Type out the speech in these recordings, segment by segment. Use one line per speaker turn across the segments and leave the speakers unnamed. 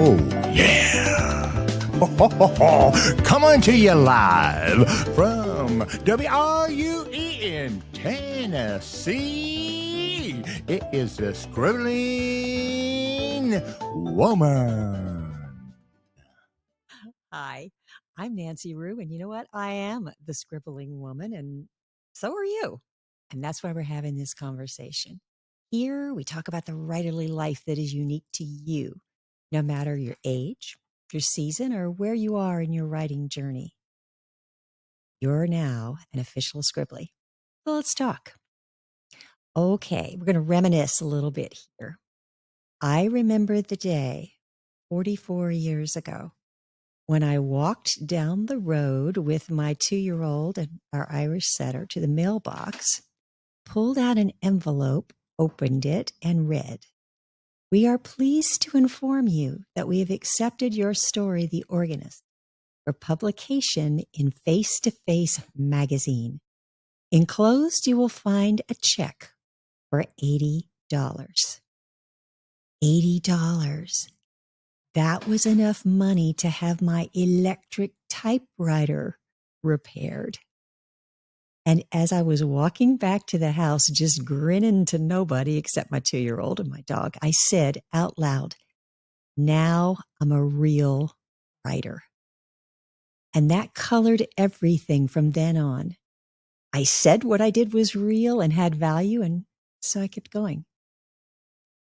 Oh, yeah. Coming to you live from WRUE in Tennessee. It is the Scribbling Woman.
Hi, I'm Nancy Rue, and you know what? I am the Scribbling Woman, and so are you. And that's why we're having this conversation. Here, we talk about the writerly life that is unique to you, no matter your age, your season, or where you are in your writing journey. You're now an official Scribbly. So let's talk. Okay, we're going to reminisce a little bit here. I remember the day 44 years ago when I walked down the road with my 2-year-old and our Irish setter to the mailbox, pulled out an envelope, opened it, and read, "We are pleased to inform you that we have accepted your story, The Organist, for publication in Face to Face magazine. Enclosed, you will find a check for $80. $80. That was enough money to have my electric typewriter repaired. And as I was walking back to the house, just grinning to nobody except my 2-year-old and my dog, I said out loud, now I'm a real writer. And that colored everything from then on. I said what I did was real and had value, and so I kept going.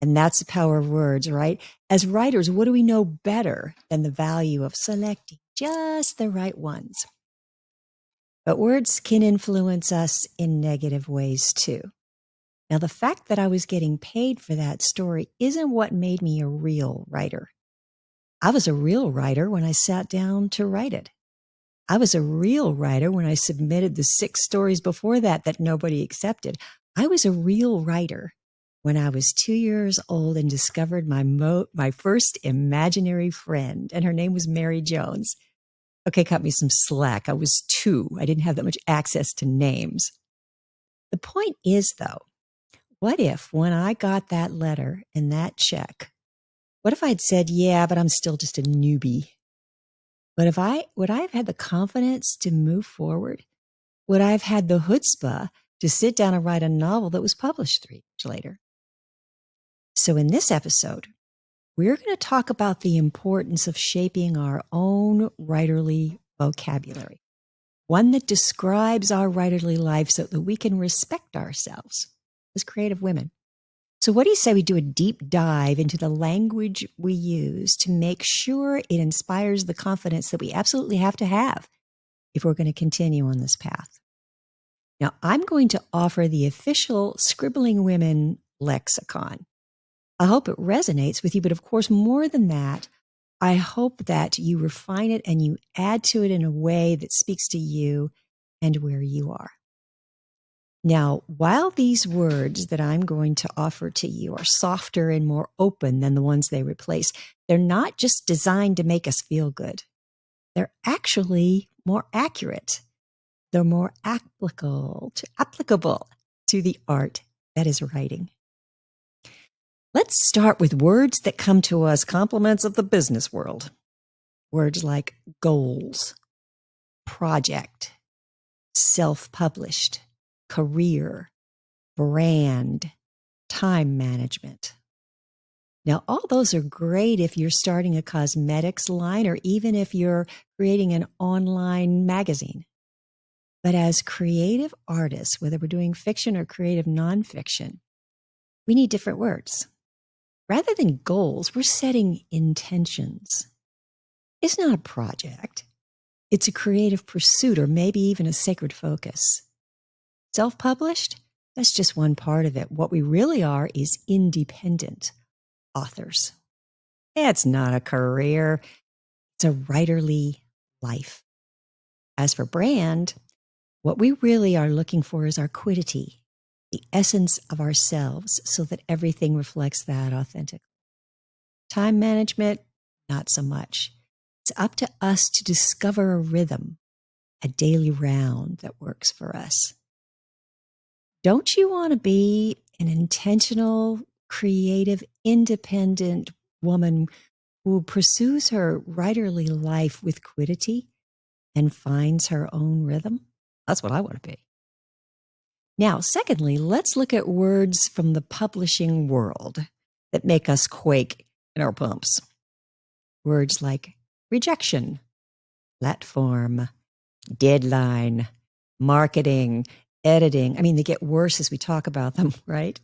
And that's the power of words, right? As writers, what do we know better than the value of selecting just the right ones? But words can influence us in negative ways too. Now, the fact that I was getting paid for that story isn't what made me a real writer. I was a real writer when I sat down to write it. I was a real writer when I submitted the 6 stories before that nobody accepted. I was a real writer when I was 2 years old and discovered my first imaginary friend, and her name was Mary Jones. Okay, cut me some slack. I was 2. I didn't have that much access to names. The point is, though, what if when I got that letter and that check, what if I'd said, yeah, but I'm still just a newbie? But would I have had the confidence to move forward? Would I have had the chutzpah to sit down and write a novel that was published 3 years later? So in this episode, we're going to talk about the importance of shaping our own writerly vocabulary, one that describes our writerly life so that we can respect ourselves as creative women. So what do you say we do a deep dive into the language we use to make sure it inspires the confidence that we absolutely have to have if we're going to continue on this path? Now, I'm going to offer the official Scribbling Women lexicon. I hope it resonates with you, but of course, more than that, I hope that you refine it and you add to it in a way that speaks to you and where you are. Now, while these words that I'm going to offer to you are softer and more open than the ones they replace, they're not just designed to make us feel good. They're actually more accurate. They're more applicable to the art that is writing. Let's start with words that come to us compliments of the business world. Words like goals, project, self-published, career, brand, time management. Now, all those are great if you're starting a cosmetics line or even if you're creating an online magazine. But as creative artists, whether we're doing fiction or creative nonfiction, we need different words. Rather than goals, we're setting intentions. It's not a project. It's a creative pursuit or maybe even a sacred focus. Self-published? That's just one part of it. What we really are is independent authors. It's not a career. It's a writerly life. As for brand, what we really are looking for is our quiddity, the essence of ourselves, so that everything reflects that authentically. Time management, not so much. It's up to us to discover a rhythm, a daily round that works for us. Don't you want to be an intentional, creative, independent woman who pursues her writerly life with quiddity and finds her own rhythm? That's what I want to be. Now, secondly, let's look at words from the publishing world that make us quake in our pumps. Words like rejection, platform, deadline, marketing, editing. I mean, they get worse as we talk about them, right?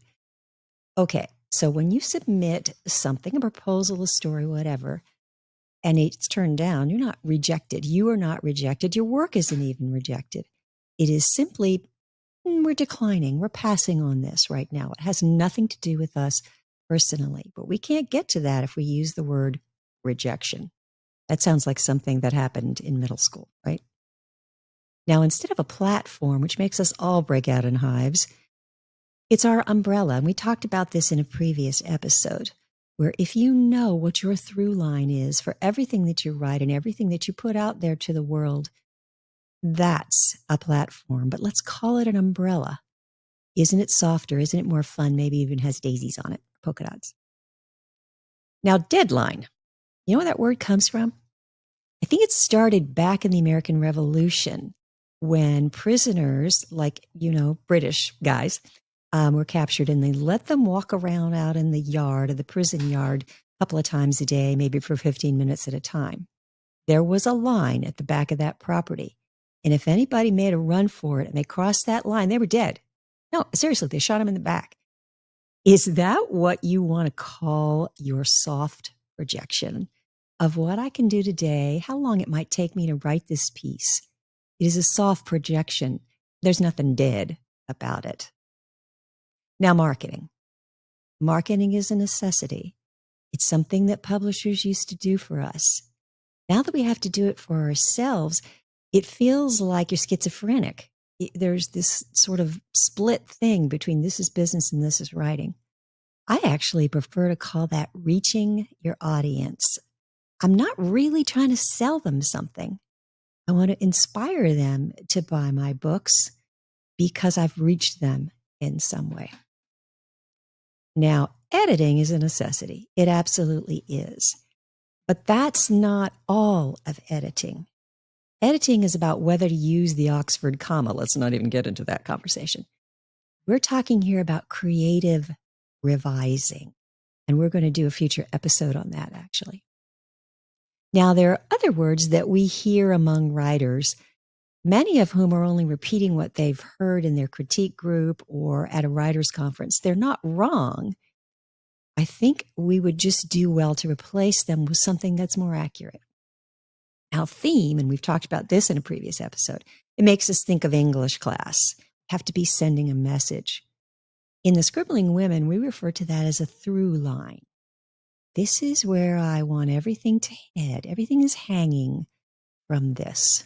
Okay, so when you submit something, a proposal, a story, whatever, and it's turned down, you're not rejected. You are not rejected. Your work isn't even rejected. It is simply, we're declining. We're passing on this right now. It has nothing to do with us personally, but we can't get to that if we use the word rejection. That sounds like something that happened in middle school, right? Now, instead of a platform, which makes us all break out in hives, it's our umbrella. And we talked about this in a previous episode, where if you know what your through line is for everything that you write and everything that you put out there to the world, that's a platform. But let's call it an umbrella. Isn't it softer? Isn't it more fun? Maybe even has daisies on it, polka dots. Now, deadline. You know where that word comes from? I think it started back in the American Revolution when prisoners, like, British guys, were captured, and they let them walk around out in the yard, of the prison yard, a couple of times a day, maybe for 15 minutes at a time. There was a line at the back of that property. And if anybody made a run for it and they crossed that line, they were dead. No, seriously, they shot them in the back. Is that what you want to call your soft projection of what I can do today, how long it might take me to write this piece? It is a soft projection. There's nothing dead about it. Now, marketing. Marketing is a necessity. It's something that publishers used to do for us. Now that we have to do it for ourselves, it feels like you're schizophrenic. There's this sort of split thing between this is business and this is writing. I actually prefer to call that reaching your audience. I'm not really trying to sell them something. I want to inspire them to buy my books because I've reached them in some way. Now, editing is a necessity. It absolutely is. But that's not all of editing. Editing is about whether to use the Oxford comma. Let's not even get into that conversation. We're talking here about creative revising, and we're going to do a future episode on that, actually. Now, there are other words that we hear among writers, many of whom are only repeating what they've heard in their critique group or at a writer's conference. They're not wrong. I think we would just do well to replace them with something that's more accurate. Now, theme, and we've talked about this in a previous episode, it makes us think of English class. Have to be sending a message. In the Scribbling Women, we refer to that as a through line. This is where I want everything to head. Everything is hanging from this.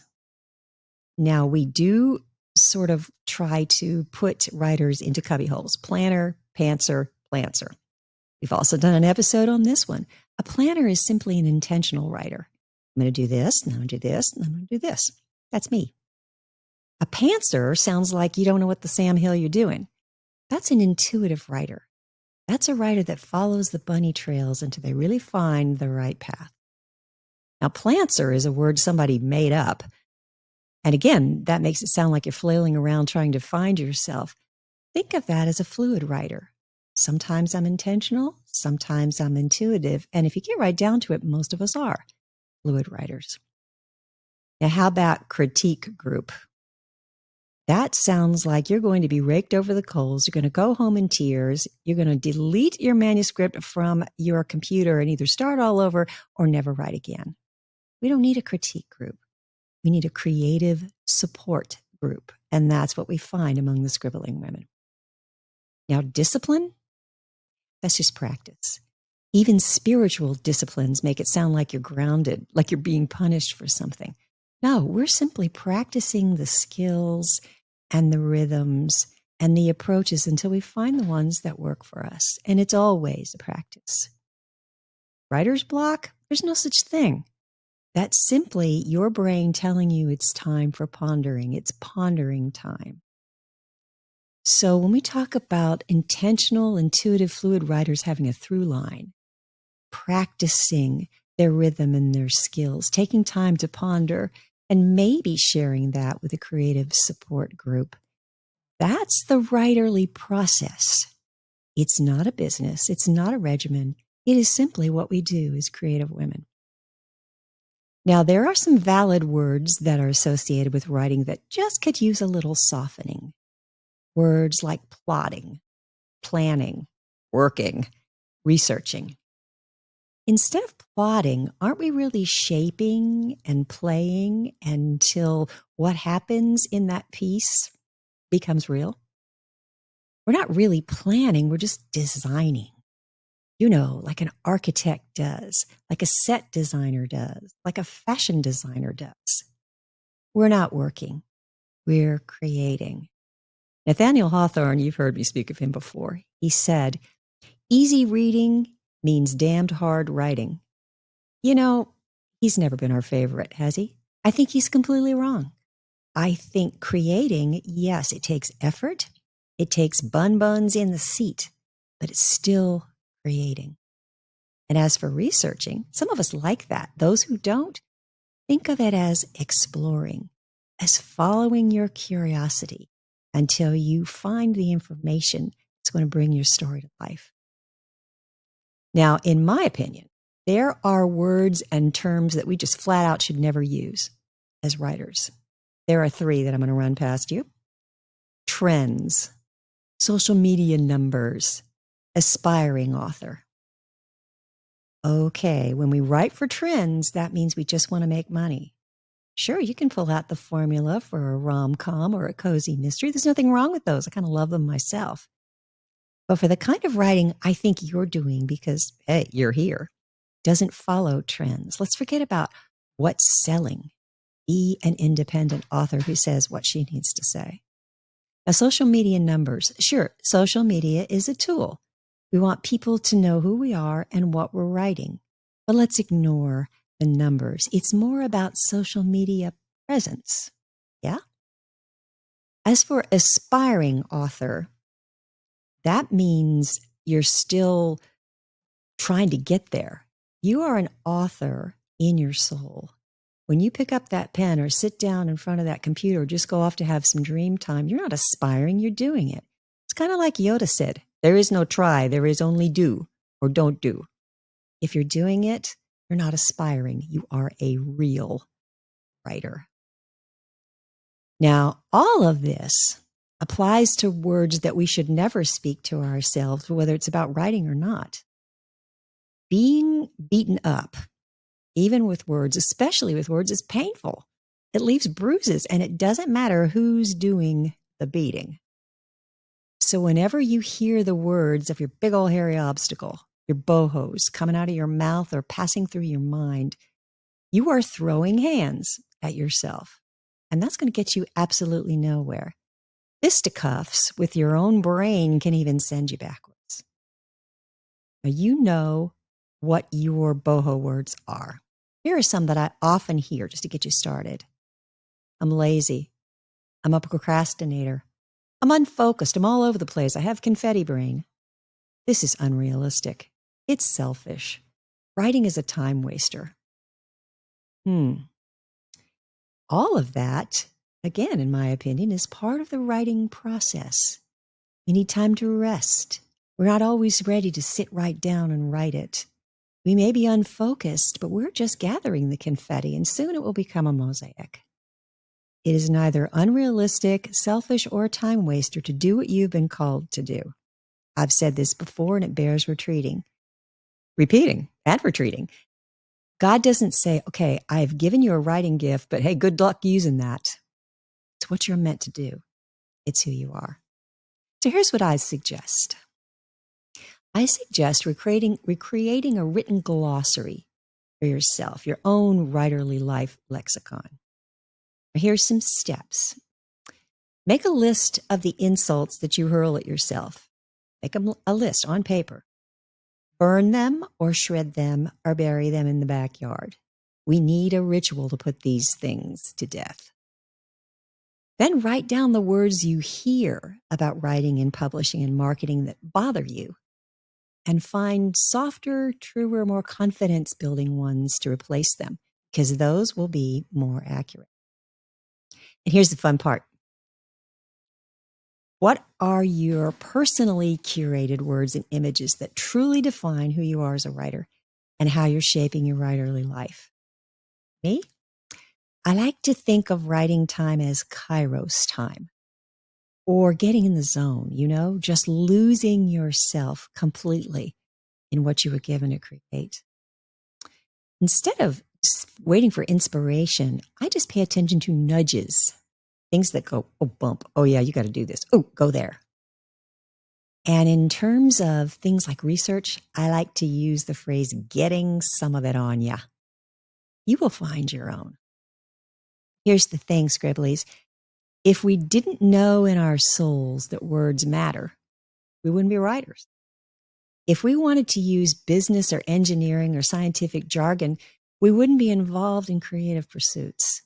Now, we do sort of try to put writers into cubbyholes. Planner, pantser, planter. We've also done an episode on this one. A planner is simply an intentional writer. I'm going to do this, and I'm going to do this, and I'm going to do this. That's me. A pantser sounds like you don't know what the Sam Hill you're doing. That's an intuitive writer. That's a writer that follows the bunny trails until they really find the right path. Now, plantser is a word somebody made up. And again, that makes it sound like you're flailing around trying to find yourself. Think of that as a fluid writer. Sometimes I'm intentional, sometimes I'm intuitive. And if you get right down to it, most of us are fluid writers. Now, how about critique group? That sounds like you're going to be raked over the coals. You're going to go home in tears. You're going to delete your manuscript from your computer and either start all over or never write again. We don't need a critique group. We need a creative support group. And that's what we find among the Scribbling Women. Now, discipline, that's just practice. Even spiritual disciplines make it sound like you're grounded, like you're being punished for something. No, we're simply practicing the skills and the rhythms and the approaches until we find the ones that work for us. And it's always a practice. Writer's block, there's no such thing. That's simply your brain telling you it's time for pondering. It's pondering time. So when we talk about intentional, intuitive, fluid writers having a through line, practicing their rhythm and their skills, taking time to ponder, and maybe sharing that with a creative support group. That's the writerly process. It's not a business. It's not a regimen. It is simply what we do as creative women. Now, there are some valid words that are associated with writing that just could use a little softening. Words like plotting, planning, working, researching. Instead of plotting, aren't we really shaping and playing until what happens in that piece becomes real? We're not really planning, we're just designing. Like an architect does, like a set designer does, like a fashion designer does. We're not working, we're creating. Nathaniel Hawthorne, you've heard me speak of him before. He said, easy reading means damned hard writing. He's never been our favorite, has he? I think he's completely wrong. I think creating, yes, it takes effort. It takes buns in the seat, but it's still creating. And as for researching, some of us like that. Those who don't, think of it as exploring, as following your curiosity until you find the information that's going to bring your story to life. Now, in my opinion, there are words and terms that we just flat out should never use as writers. There are 3 that I'm going to run past you. Trends, social media numbers, aspiring author. Okay, when we write for trends, that means we just want to make money. Sure, you can pull out the formula for a rom-com or a cozy mystery. There's nothing wrong with those. I kind of love them myself. But for the kind of writing I think you're doing because, hey, you're here, doesn't follow trends. Let's forget about what's selling. Be an independent author who says what she needs to say. Now, social media numbers. Sure, social media is a tool. We want people to know who we are and what we're writing. But let's ignore the numbers. It's more about social media presence. Yeah? As for aspiring author, that means you're still trying to get there. You are an author in your soul. When you pick up that pen or sit down in front of that computer or just go off to have some dream time, you're not aspiring, you're doing it. It's kind of like Yoda said, there is no try, there is only do or don't do. If you're doing it, you're not aspiring. You are a real writer. Now, all of this applies to words that we should never speak to ourselves, whether it's about writing or not. Being beaten up, even with words, especially with words, is painful. It leaves bruises, and it doesn't matter who's doing the beating. So whenever you hear the words of your big old hairy obstacle, your bohos coming out of your mouth or passing through your mind, you are throwing hands at yourself. And that's going to get you absolutely nowhere. Fisticuffs with your own brain can even send you backwards. Now, you know what your boho words are. Here are some that I often hear just to get you started. I'm lazy. I'm a procrastinator. I'm unfocused. I'm all over the place. I have confetti brain. This is unrealistic. It's selfish. Writing is a time waster. All of that, again, in my opinion, is part of the writing process. We need time to rest. We're not always ready to sit right down and write it. We may be unfocused, but we're just gathering the confetti, and soon it will become a mosaic. It is neither unrealistic, selfish, or a time waster to do what you've been called to do. I've said this before, and it bears repeating and retreating. God doesn't say, okay, I've given you a writing gift, but hey, good luck using that. It's what you're meant to do. It's who you are. So here's what I suggest. I suggest recreating a written glossary for yourself, your own writerly life lexicon. Here's some steps. Make a list of the insults that you hurl at yourself. Make a list on paper. Burn them or shred them or bury them in the backyard. We need a ritual to put these things to death. Then write down the words you hear about writing and publishing and marketing that bother you. and find softer, truer, more confidence building ones to replace them, because those will be more accurate. And here's the fun part. What are your personally curated words and images that truly define who you are as a writer and how you're shaping your writerly life? Me? I like to think of writing time as Kairos time, or getting in the zone, just losing yourself completely in what you were given to create. Instead of just waiting for inspiration, I just pay attention to nudges, things that go, oh, bump. Oh, yeah, you got to do this. Oh, go there. And in terms of things like research, I like to use the phrase getting some of it on ya. You will find your own. Here's the thing, Scribblies. If we didn't know in our souls that words matter, we wouldn't be writers. If we wanted to use business or engineering or scientific jargon, we wouldn't be involved in creative pursuits.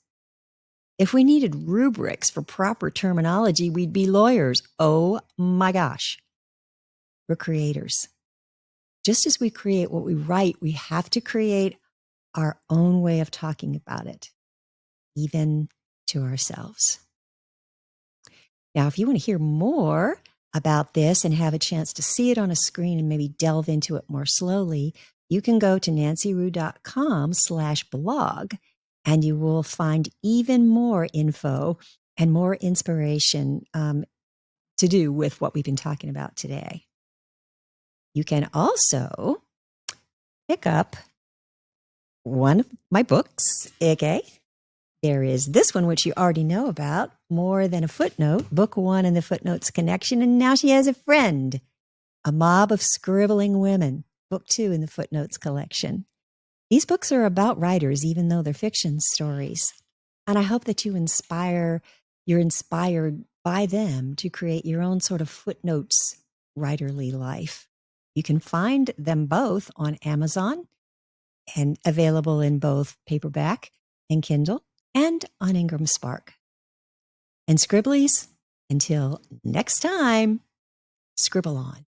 If we needed rubrics for proper terminology, we'd be lawyers. Oh my gosh. We're creators. Just as we create what we write, we have to create our own way of talking about it, even to ourselves. Now, if you want to hear more about this and have a chance to see it on a screen and maybe delve into it more slowly, you can go to nancyrue.com/blog and you will find even more info and more inspiration to do with what we've been talking about today. You can also pick up one of my books, okay? There is this one, which you already know about, More Than a Footnote, Book 1 in the Footnotes Connection, and now she has a friend, A Mob of Scribbling Women, Book 2 in the Footnotes Collection. These books are about writers, even though they're fiction stories. And I hope that you're inspired by them to create your own sort of footnotes writerly life. You can find them both on Amazon and available in both paperback and Kindle and on Ingram Spark. And Scribblies, until next time, scribble on.